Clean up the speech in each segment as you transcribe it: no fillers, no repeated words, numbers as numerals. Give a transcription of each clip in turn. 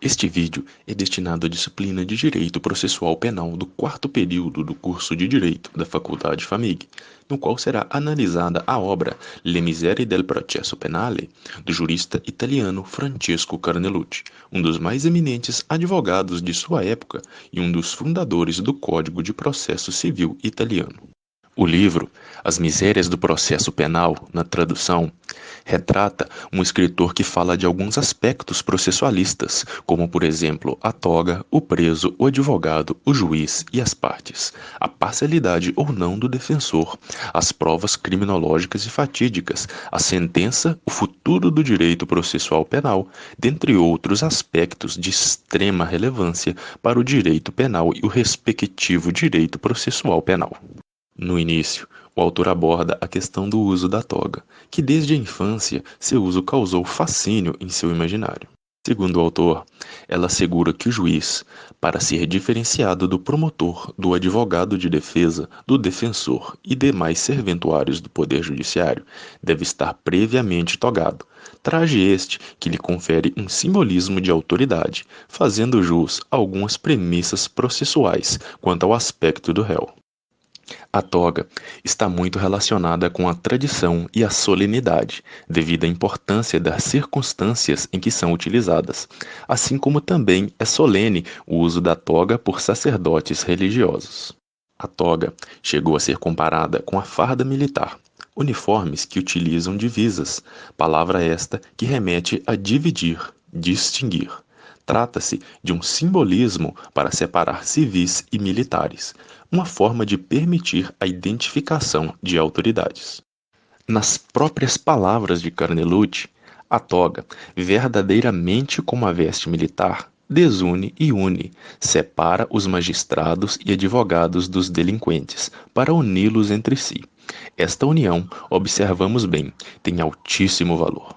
Este vídeo é destinado à disciplina de Direito Processual Penal do quarto período do curso de Direito da Faculdade FAMIG, no qual será analisada a obra Le Miserie del Processo Penale, do jurista italiano Francesco Carnelucci, um dos mais eminentes advogados de sua época e um dos fundadores do Código de Processo Civil italiano. O livro, As Misérias do Processo Penal, na tradução, retrata um escritor que fala de alguns aspectos processualistas, como, por exemplo, a toga, o preso, o advogado, o juiz e as partes, a parcialidade ou não do defensor, as provas criminológicas e fatídicas, a sentença, o futuro do direito processual penal, dentre outros aspectos de extrema relevância para o direito penal e o respectivo direito processual penal. No início, o autor aborda a questão do uso da toga, que desde a infância seu uso causou fascínio em seu imaginário. Segundo o autor, ela assegura que o juiz, para ser diferenciado do promotor, do advogado de defesa, do defensor e demais serventuários do Poder Judiciário, deve estar previamente togado, traje este que lhe confere um simbolismo de autoridade, fazendo jus a algumas premissas processuais quanto ao aspecto do réu. A toga está muito relacionada com a tradição e a solenidade, devido à importância das circunstâncias em que são utilizadas, assim como também é solene o uso da toga por sacerdotes religiosos. A toga chegou a ser comparada com a farda militar, uniformes que utilizam divisas, palavra esta que remete a dividir, distinguir. Trata-se de um simbolismo para separar civis e militares, uma forma de permitir a identificação de autoridades. Nas próprias palavras de Carnelucci, a toga, verdadeiramente como a veste militar, desune e une, separa os magistrados e advogados dos delinquentes, para uni-los entre si. Esta união, observamos bem, tem altíssimo valor.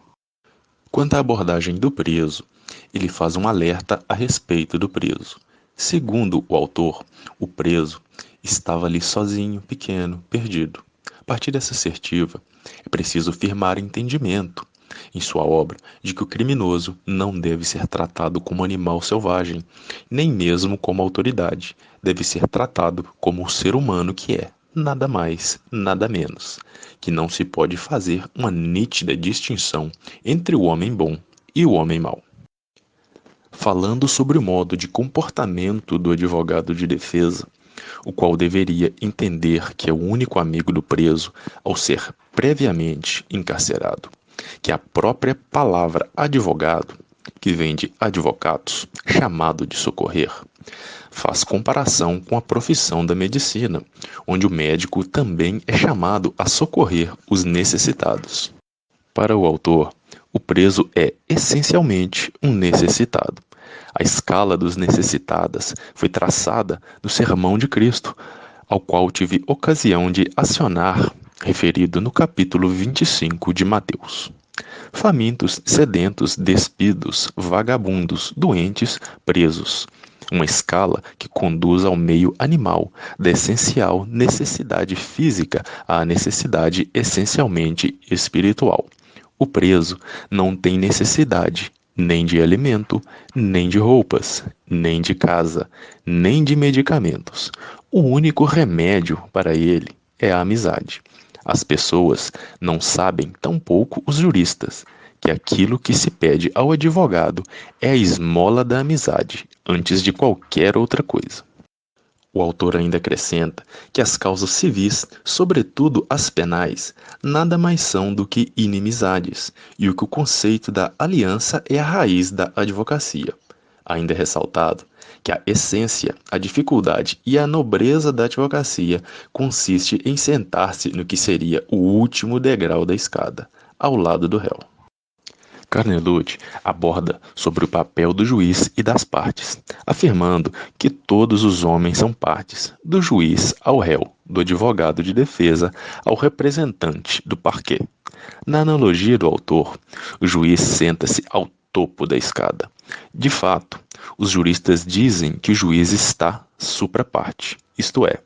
Quanto à abordagem do preso, ele faz um alerta a respeito do preso. Segundo o autor, o preso estava ali sozinho, pequeno, perdido. A partir dessa assertiva, é preciso firmar entendimento, em sua obra, de que o criminoso não deve ser tratado como animal selvagem, nem mesmo como autoridade. Deve ser tratado como o ser humano que é, nada mais, nada menos, que não se pode fazer uma nítida distinção entre o homem bom e o homem mau. Falando sobre o modo de comportamento do advogado de defesa, o qual deveria entender que é o único amigo do preso ao ser previamente encarcerado, que a própria palavra advogado, que vem de advocatus, chamado de socorrer, faz comparação com a profissão da medicina, onde o médico também é chamado a socorrer os necessitados. Para o autor, o preso é essencialmente um necessitado. A escala dos necessitadas foi traçada no Sermão de Cristo, ao qual tive ocasião de acionar, referido no capítulo 25 de Mateus. Famintos, sedentos, despidos, vagabundos, doentes, presos. Uma escala que conduz ao meio animal, da essencial necessidade física à necessidade essencialmente espiritual. O preso não tem necessidade nem de alimento, nem de roupas, nem de casa, nem de medicamentos. O único remédio para ele é a amizade. As pessoas não sabem, tampouco os juristas, que aquilo que se pede ao advogado é a esmola da amizade, antes de qualquer outra coisa. O autor ainda acrescenta que as causas civis, sobretudo as penais, nada mais são do que inimizades, e que o conceito da aliança é a raiz da advocacia. Ainda é ressaltado que a essência, a dificuldade e a nobreza da advocacia consiste em sentar-se no que seria o último degrau da escada, ao lado do réu. Carnelucci aborda sobre o papel do juiz e das partes, afirmando que todos os homens são partes, do juiz ao réu, do advogado de defesa ao representante do parquet. Na analogia do autor, o juiz senta-se ao topo da escada. De fato, os juristas dizem que o juiz está supra parte, isto é,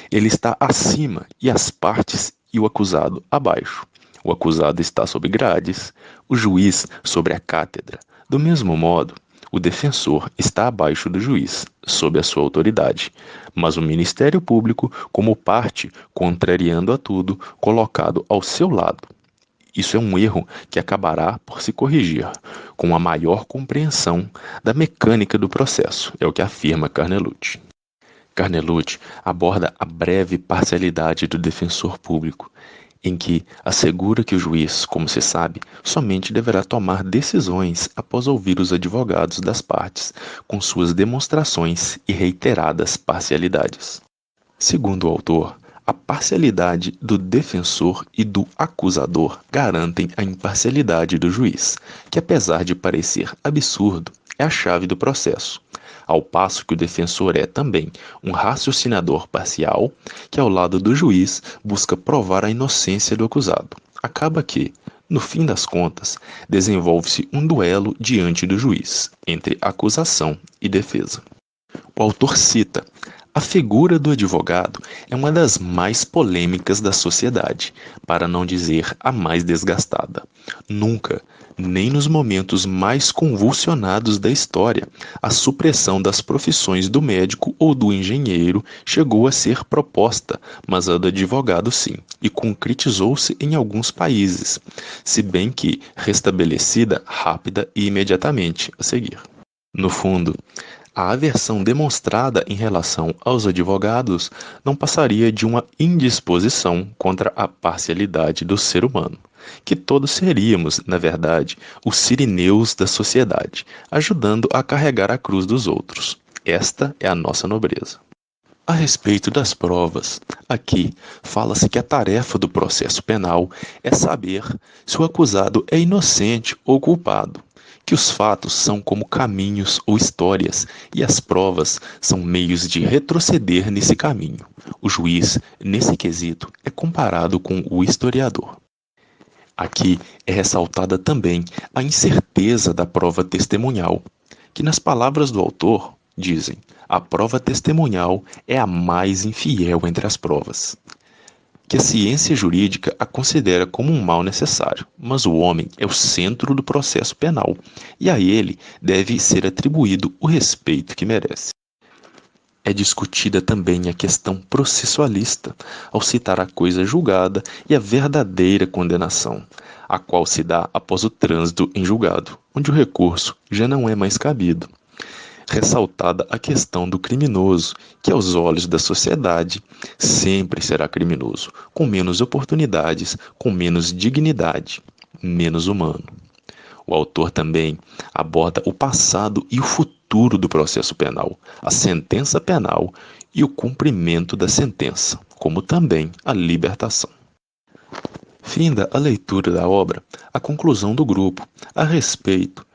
ele está acima e as partes e o acusado abaixo. O acusado está sob grades, o juiz sobre a cátedra. Do mesmo modo, o defensor está abaixo do juiz, sob a sua autoridade, mas o Ministério Público, como parte, contrariando a tudo, colocado ao seu lado. Isso é um erro que acabará por se corrigir, com a maior compreensão da mecânica do processo, é o que afirma Carnelucci. Carnelucci aborda a breve parcialidade do defensor público, em que assegura que o juiz, como se sabe, somente deverá tomar decisões após ouvir os advogados das partes, com suas demonstrações e reiteradas parcialidades. Segundo o autor, a parcialidade do defensor e do acusador garantem a imparcialidade do juiz, que apesar de parecer absurdo, é a chave do processo, ao passo que o defensor é também um raciocinador parcial, que ao lado do juiz busca provar a inocência do acusado. Acaba que, no fim das contas, desenvolve-se um duelo diante do juiz, entre acusação e defesa. O autor cita: a figura do advogado é uma das mais polêmicas da sociedade, para não dizer a mais desgastada. Nunca, nem nos momentos mais convulsionados da história, a supressão das profissões do médico ou do engenheiro chegou a ser proposta, mas a do advogado sim, e concretizou-se em alguns países, se bem que restabelecida rápida e imediatamente a seguir. No fundo, a aversão demonstrada em relação aos advogados não passaria de uma indisposição contra a parcialidade do ser humano, que todos seríamos, na verdade, os sirineus da sociedade, ajudando a carregar a cruz dos outros. Esta é a nossa nobreza. A respeito das provas, aqui fala-se que a tarefa do processo penal é saber se o acusado é inocente ou culpado, que os fatos são como caminhos ou histórias e as provas são meios de retroceder nesse caminho. O juiz, nesse quesito, é comparado com o historiador. Aqui é ressaltada também a incerteza da prova testemunhal, que nas palavras do autor dizem: a prova testemunhal é a mais infiel entre as provas, que a ciência jurídica a considera como um mal necessário, mas o homem é o centro do processo penal, e a ele deve ser atribuído o respeito que merece. É discutida também a questão processualista, ao citar a coisa julgada e a verdadeira condenação, a qual se dá após o trânsito em julgado, onde o recurso já não é mais cabido. Ressaltada a questão do criminoso, que aos olhos da sociedade sempre será criminoso, com menos oportunidades, com menos dignidade, menos humano. O autor também aborda o passado e o futuro do processo penal, a sentença penal e o cumprimento da sentença, como também a libertação. Finda a leitura da obra, a conclusão do grupo a respeito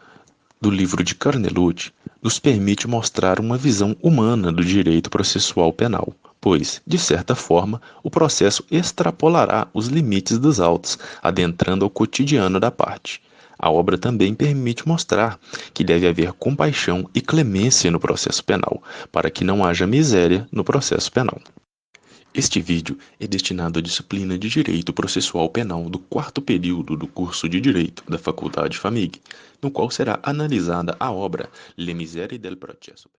do livro de Carnelucci nos permite mostrar uma visão humana do direito processual penal, pois, de certa forma, o processo extrapolará os limites dos autos, adentrando ao cotidiano da parte. A obra também permite mostrar que deve haver compaixão e clemência no processo penal, para que não haja miséria no processo penal. Este vídeo é destinado à disciplina de Direito Processual Penal do quarto período do curso de Direito da Faculdade FAMIG, no qual será analisada a obra Le Misere del Processo.